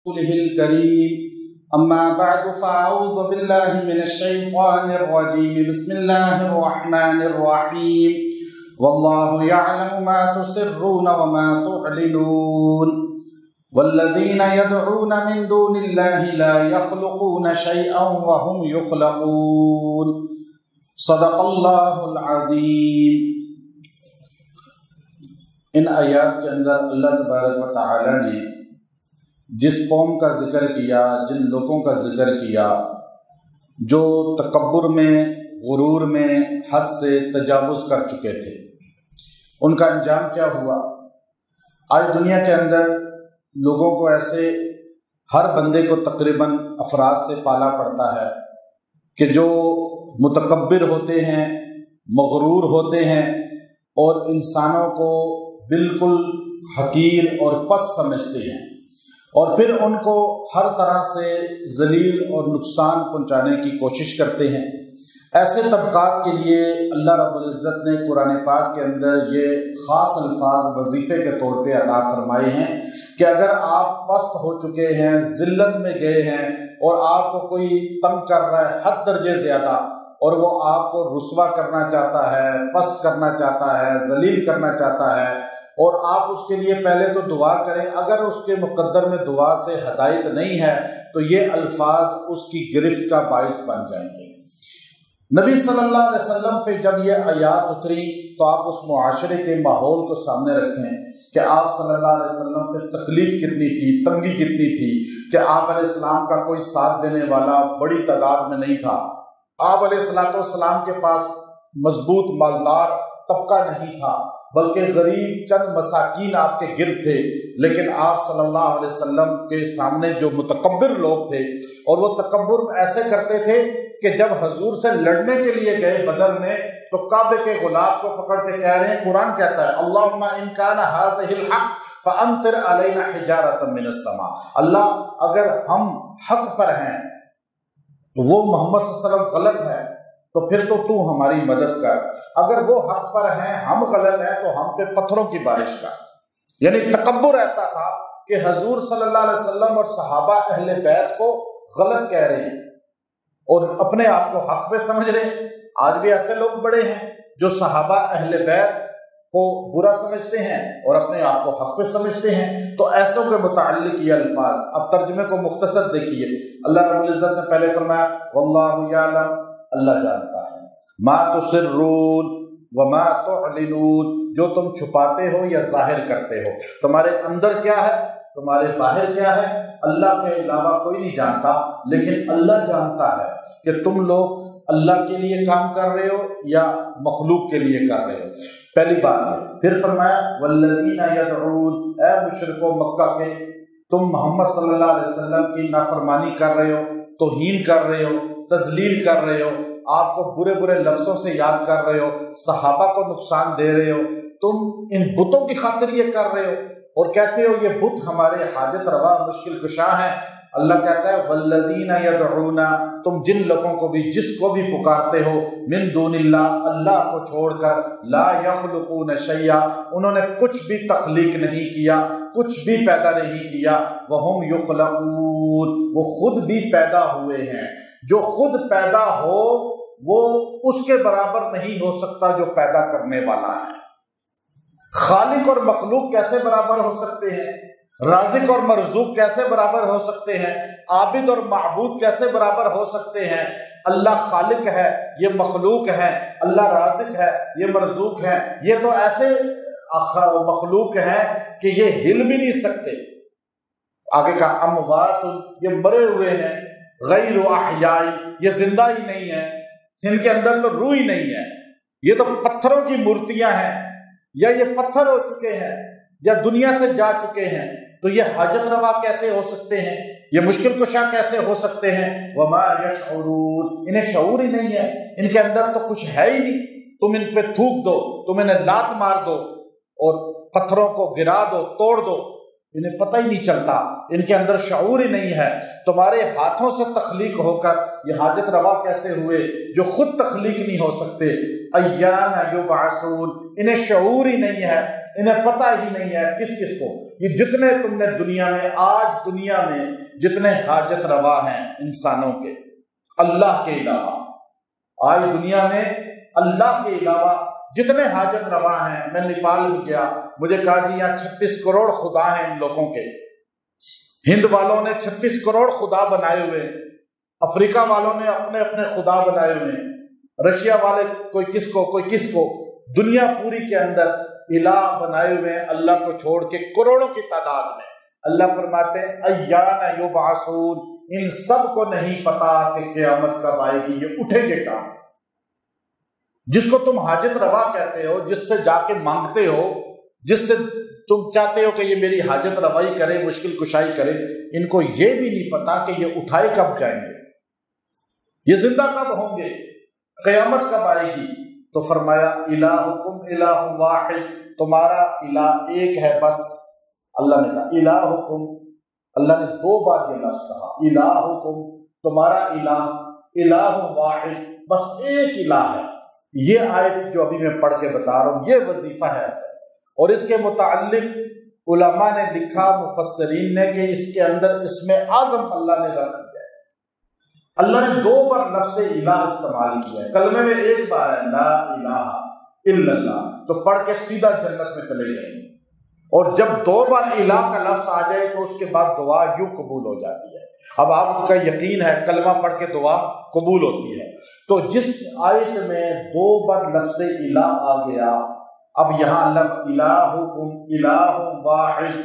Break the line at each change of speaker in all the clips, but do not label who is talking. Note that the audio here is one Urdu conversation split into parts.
الكريم أما بعد فأعوذ بالله من الشيطان الرجيم بسم الله الرحمن الرحيم والله يعلم ما تسرون وما تعلنون والذين يدعون من دون الله لا يخلقون شيئا وهم يخلقون صدق الله العظيم۔ ان آیات کے اندر اللہ تبارک و تعالی نے جس قوم کا ذکر کیا، جن لوگوں کا ذکر کیا جو تکبر میں، غرور میں حد سے تجاوز کر چکے تھے، ان کا انجام کیا ہوا۔ آج دنیا کے اندر لوگوں کو ایسے ہر بندے کو تقریباً افراد سے پالا پڑتا ہے کہ جو متکبر ہوتے ہیں، مغرور ہوتے ہیں اور انسانوں کو بالکل حقیر اور پست سمجھتے ہیں، اور پھر ان کو ہر طرح سے ذلیل اور نقصان پہنچانے کی کوشش کرتے ہیں۔ ایسے طبقات کے لیے اللہ رب العزت نے قرآن پاک کے اندر یہ خاص الفاظ وظیفے کے طور پہ عطا فرمائے ہیں کہ اگر آپ پست ہو چکے ہیں، ذلت میں گئے ہیں اور آپ کو کوئی تنگ کر رہا ہے حد درجے زیادہ، اور وہ آپ کو رسوا کرنا چاہتا ہے، پست کرنا چاہتا ہے، ذلیل کرنا چاہتا ہے، اور آپ اس کے لیے پہلے تو دعا کریں۔ اگر اس کے مقدر میں دعا سے ہدایت نہیں ہے تو یہ الفاظ اس کی گرفت کا باعث بن جائیں گے۔ نبی صلی اللہ علیہ وسلم پہ جب یہ آیات اتری تو آپ اس معاشرے کے ماحول کو سامنے رکھیں کہ آپ صلی اللہ علیہ وسلم پہ تکلیف کتنی تھی، تنگی کتنی تھی کہ آپ علیہ السلام کا کوئی ساتھ دینے والا بڑی تعداد میں نہیں تھا۔ آپ علیہ السلام کے پاس مضبوط مالدار طبقہ نہیں تھا، بلکہ غریب چند مساکین آپ کے گرد تھے، لیکن آپ صلی اللہ علیہ وسلم کے سامنے جو متکبر لوگ تھے، اور وہ تکبر ایسے کرتے تھے کہ جب حضور سے لڑنے کے لیے گئے بدر میں تو کعبے کے غلاف کو پکڑ کے کہہ رہے ہیں، قرآن کہتا ہے اللہم ان کان ھذہ الحق فامطر علینا حجارۃ من السماء، اللہ اگر ہم حق پر ہیں تو وہ محمد صلی اللہ علیہ وسلم غلط ہے تو پھر تو ہماری مدد کر، اگر وہ حق پر ہیں ہم غلط ہیں تو ہم پہ پتھروں کی بارش کر۔ یعنی تکبر ایسا تھا کہ حضور صلی اللہ علیہ وسلم اور صحابہ اہل بیت کو غلط کہہ رہے ہیں اور اپنے آپ کو حق پہ سمجھ رہے ہیں۔ آج بھی ایسے لوگ بڑے ہیں جو صحابہ اہل بیت کو برا سمجھتے ہیں اور اپنے آپ کو حق پہ سمجھتے ہیں۔ تو ایسوں کے متعلق یہ الفاظ، اب ترجمے کو مختصر دیکھیے۔ اللہ رب العزت نے پہلے فرمایا واللہ یعلم، اللہ جانتا ہے، ما تسرون وما تعلنون، جو تم چھپاتے ہو یا ظاہر کرتے ہو، تمہارے اندر کیا ہے، تمہارے باہر کیا ہے، اللہ کے علاوہ کوئی نہیں جانتا، لیکن اللہ جانتا ہے کہ تم لوگ اللہ کے لیے کام کر رہے ہو یا مخلوق کے لیے کر رہے ہو۔ پہلی بات ہے۔ پھر فرمایا والذین یدعون، اے مشرکو مکہ کے، تم محمد صلی اللہ علیہ وسلم کی نافرمانی کر رہے ہو، توہین کر رہے ہو، تذلیل کر رہے ہو، آپ کو برے برے لفظوں سے یاد کر رہے ہو، صحابہ کو نقصان دے رہے ہو، تم ان بتوں کی خاطر یہ کر رہے ہو اور کہتے ہو یہ بت ہمارے حاجت روا مشکل کشا ہیں۔ اللہ کہتا ہے والذین یدعون، تم جن لوگوں کو بھی، جس کو بھی پکارتے ہو، من دون اللہ، اللہ کو چھوڑ کر، لا یخلقون شیئا، انہوں نے کچھ بھی تخلیق نہیں کیا، کچھ بھی پیدا نہیں کیا، وہم یخلقون، وہ خود بھی پیدا ہوئے ہیں۔ جو خود پیدا ہو وہ اس کے برابر نہیں ہو سکتا جو پیدا کرنے والا ہے۔ خالق اور مخلوق کیسے برابر ہو سکتے ہیں؟ رازق اور مرزوق کیسے برابر ہو سکتے ہیں؟ عابد اور معبود کیسے برابر ہو سکتے ہیں؟ اللہ خالق ہے، یہ مخلوق ہے، اللہ رازق ہے، یہ مرزوق ہے، یہ تو ایسے مخلوق ہیں کہ یہ ہل بھی نہیں سکتے۔ آگے کا اموات، یہ مرے ہوئے ہیں، غیر احیاء، یہ زندہ ہی نہیں ہے، ان کے اندر تو روح ہی نہیں ہے، یہ تو پتھروں کی مورتیاں ہیں، یا یہ پتھر ہو چکے ہیں یا دنیا سے جا چکے ہیں، تو یہ حاجت روا کیسے ہو سکتے ہیں، یہ مشکل کشا کیسے ہو سکتے ہیں؟ وما یشعرون، انہیں شعور ہی نہیں ہے، ان کے اندر تو کچھ ہے ہی نہیں۔ تم ان پہ تھوک دو، تم انہیں لات مار دو اور پتھروں کو گرا دو، توڑ دو، انہیں پتہ ہی نہیں چلتا، ان کے اندر شعور ہی نہیں ہے۔ تمہارے ہاتھوں سے تخلیق ہو کر یہ حاجت روا کیسے ہوئے جو خود تخلیق نہیں ہو سکتے؟ ایان یبعثون، انہیں شعور ہی نہیں ہے، انہیں پتہ ہی نہیں ہے کس کس کو، یہ جتنے تم نے دنیا میں، آج دنیا میں جتنے حاجت روا ہیں انسانوں کے اللہ کے علاوہ، آج دنیا میں اللہ کے علاوہ جتنے حاجت روا ہیں، میں نیپال میں گیا، مجھے کہا جی یہاں 36 کروڑ خدا ہیں ان لوگوں کے، ہند والوں نے 36 کروڑ خدا بنائے ہوئے، افریقہ والوں نے اپنے اپنے خدا بنائے ہوئے ہیں، رشیا والے کوئی کس کو کوئی کس کو، دنیا پوری کے اندر الہ بنائے ہوئے ہیں اللہ کو چھوڑ کے کروڑوں کی تعداد میں۔ اللہ فرماتے ہیں ایان یبعثون، ان سب کو نہیں پتا کہ قیامت کب آئے گی، یہ اٹھیں گے کہاں؟ جس کو تم حاجت روا کہتے ہو، جس سے جا کے مانگتے ہو، جس سے تم چاہتے ہو کہ یہ میری حاجت روائی کرے، مشکل کشائی کرے، ان کو یہ بھی نہیں پتا کہ یہ اٹھائے کب جائیں گے، یہ زندہ کب ہوں گے، قیامت کب آئے گی۔ تو فرمایا الہکم الہ واحد، تمہارا الہ ایک ہے بس۔ اللہ نے کہا الہکم، اللہ نے 2 بار یہ لفظ کہا، الہکم تمہارا الہ، الہ واحد، بس ایک الہ ہے۔ یہ آیت جو ابھی میں پڑھ کے بتا رہا ہوں یہ وظیفہ ہے ایسا، اور اس کے متعلق علماء نے لکھا، مفسرین نے، کہ اس کے اندر اسم اعظم اللہ نے رکھ دیا ہے۔ اللہ نے 2 بار لفظ الہ استعمال کیا ہے، کلمے میں ایک بار ہے لا الہ الا اللہ، تو پڑھ کے سیدھا جنت میں چلے جائیں گے، اور جب 2 بار الہ کا لفظ آ جائے تو اس کے بعد دعا یوں قبول ہو جاتی ہے۔ اب آپ کا یقین ہے کلمہ پڑھ کے دعا قبول ہوتی ہے، تو جس آیت میں 2 بار لفظ الہ آ گیا، اب یہاں لفظ الہکم الہ واحد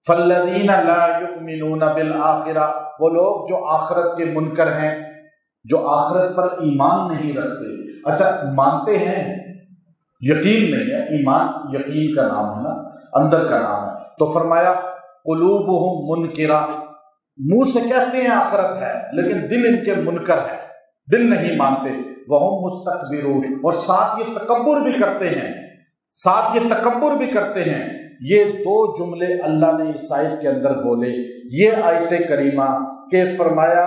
فالذین لا یؤمنون بالآخرہ، وہ لوگ جو آخرت کے منکر ہیں، جو آخرت پر ایمان نہیں رکھتے۔ اچھا مانتے ہیں، یقین نہیں ہے، ایمان یقین کا نام ہے نا، اندر کا نام ہے، تو فرمایا قلوبہم منکرہ، منہ سے کہتے ہیں آخرت ہے لیکن دل ان کے منکر ہے، دل نہیں مانتے، وہم مستکبرون، اور ساتھ یہ تکبر بھی کرتے ہیں، ساتھ یہ تکبر بھی کرتے ہیں۔ یہ 2 جملے اللہ نے اس آیت کے اندر بولے، یہ آیت کریمہ کہ فرمایا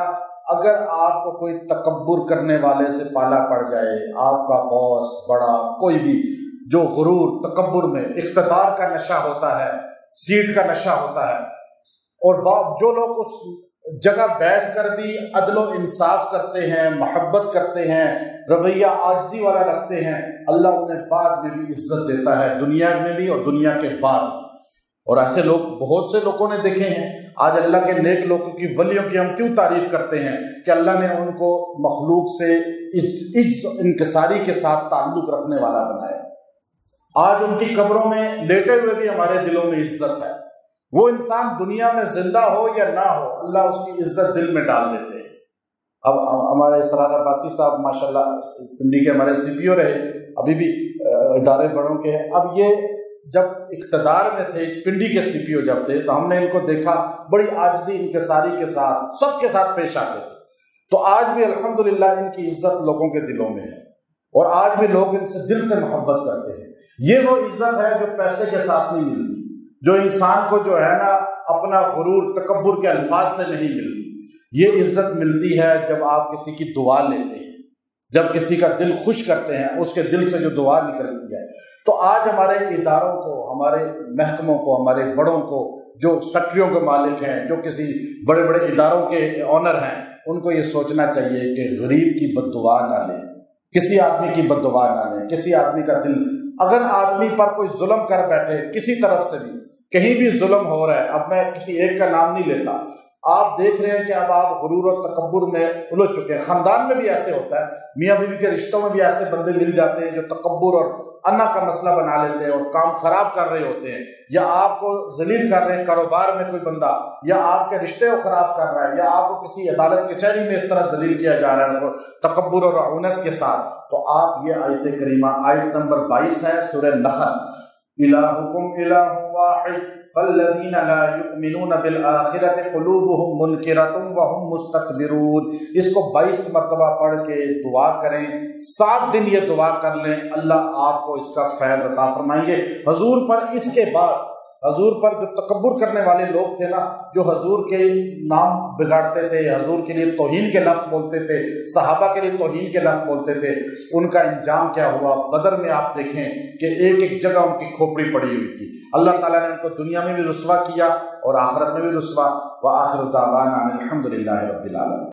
اگر آپ کو کوئی تکبر کرنے والے سے پالا پڑ جائے، آپ کا باس بڑا کوئی بھی، جو غرور تکبر میں اقتدار کا نشہ ہوتا ہے، سیٹ کا نشہ ہوتا ہے، اور جو لوگ اس جگہ بیٹھ کر بھی عدل و انصاف کرتے ہیں، محبت کرتے ہیں، رویہ عاجزی والا رکھتے ہیں، اللہ انہیں بعد میں بھی عزت دیتا ہے، دنیا میں بھی اور دنیا کے بعد بھی۔ اور ایسے لوگ بہت سے لوگوں نے دیکھے ہیں، آج اللہ کے نیک لوگوں کی، ولیوں کی ہم کیوں تعریف کرتے ہیں کہ اللہ نے ان کو مخلوق سے عجز انکساری کے ساتھ تعلق رکھنے والا بنایا۔ آج ان کی قبروں میں لیٹے ہوئے بھی ہمارے دلوں میں عزت ہے، وہ انسان دنیا میں زندہ ہو یا نہ ہو، اللہ اس کی عزت دل میں ڈال دیتے ہیں۔ اب ہمارے اسرار عباسی صاحب ماشاءاللہ پنڈی کے ہمارے سی پی او رہے، ابھی بھی ادارے بڑوں کے ہیں، اب یہ جب اقتدار میں تھے، پنڈی کے سی پی او جب تھے، تو ہم نے ان کو دیکھا بڑی عاجزی انکساری کے ساتھ سب کے ساتھ پیش آتے تھے، تو آج بھی الحمدللہ ان کی عزت لوگوں کے دلوں میں ہے، اور آج بھی لوگ ان سے دل سے محبت کرتے ہیں۔ یہ وہ عزت ہے جو پیسے کے ساتھ نہیں ملتی، جو انسان کو جو ہے نا اپنا غرور تکبر کے الفاظ سے نہیں ملتی۔ یہ عزت ملتی ہے جب آپ کسی کی دعا لیتے ہیں، جب کسی کا دل خوش کرتے ہیں، اس کے دل سے جو دعا نکلتی ہے۔ تو آج ہمارے اداروں کو، ہمارے محکموں کو، ہمارے بڑوں کو، جو فیکٹریوں کے مالک ہیں، جو کسی بڑے بڑے اداروں کے آنر ہیں، ان کو یہ سوچنا چاہیے کہ غریب کی بد دعا نہ لیں، کسی آدمی کی بد دعا نہ لیں، کسی آدمی کا دل، اگر آدمی پر کوئی ظلم کر بیٹھے کسی طرف سے بھی، کہیں بھی ظلم ہو رہا ہے، اب میں کسی ایک کا نام نہیں لیتا، آپ دیکھ رہے ہیں کہ اب آپ غرور اور تکبر میں الجھ چکے ہیں، خاندان میں بھی ایسے ہوتا ہے، میاں بیوی کے رشتوں میں بھی ایسے بندے مل جاتے ہیں جو تکبر اور انا کا مسئلہ بنا لیتے ہیں اور کام خراب کر رہے ہوتے ہیں، یا آپ کو ذلیل کر رہے ہیں کاروبار میں کوئی بندہ، یا آپ کے رشتے کو خراب کر رہا ہے، یا آپ کو کسی عدالت کچہری میں اس طرح ذلیل کیا جا رہا ہے تکبر اور رعونت کے ساتھ، تو آپ یہ آیت کریمہ آیت نمبر 22 ہے سورہ نحل، الہکم الہ واحد فالذین لا یؤمنون بالآخرة قلوبهم منکرۃ وهم مستکبرون، اس کو 22 مرتبہ پڑھ کے دعا کریں، 7 دن یہ دعا کر لیں، اللہ آپ کو اس کا فیض عطا فرمائیں گے۔ حضور پر اس کے بعد حضور پر جو تکبر کرنے والے لوگ تھے نا، جو حضور کے نام بگاڑتے تھے، حضور کے لیے توہین کے لفظ بولتے تھے، صحابہ کے لیے توہین کے لفظ بولتے تھے، ان کا انجام کیا ہوا؟ بدر میں آپ دیکھیں کہ ایک ایک جگہ ان کی کھوپڑی پڑی ہوئی تھی۔ اللہ تعالیٰ نے ان کو دنیا میں بھی رسوا کیا اور آخرت میں بھی رسوا۔ وآخر دعوانا الحمد للہ رب العالمین۔